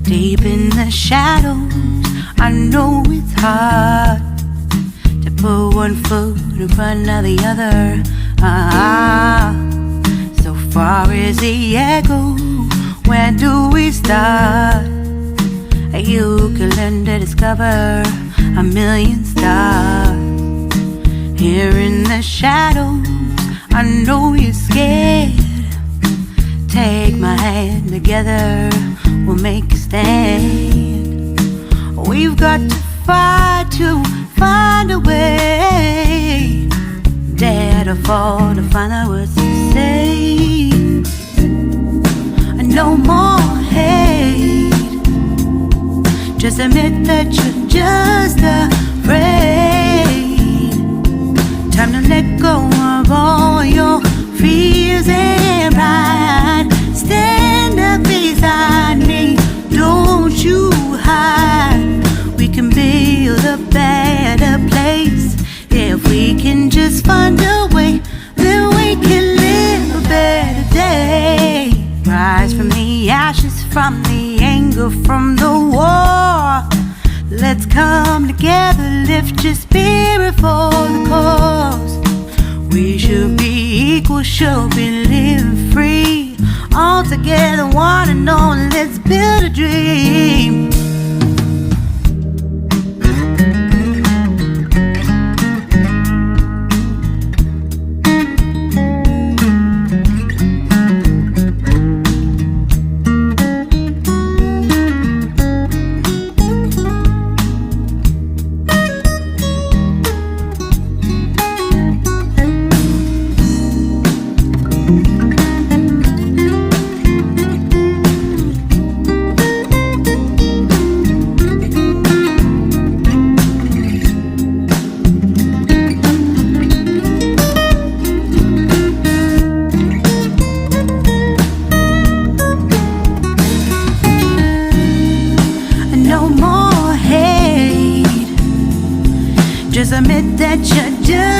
Deep in the shadows, I know it's hard to put one foot in front of the other. So far as the echo, where do we start? You can learn to discover a million stars. Here in the shadows, I know you're scared. Take my hand, together we'll make a stand. We've got to fight to find a way. Dare to fall to find out what to say. No more hate. Just admit that you're just afraid. Time to let go of all your fears and pride. Stand up beside me, don't you hide. We can build a better place. If we can just find a way, then we can live a better day. Rise from the ashes, from the anger, from the war. Let's come together, lift your spirit for the cause. We should be equal, should be living free. All together, one and all, let's build a dream. Just admit that you're just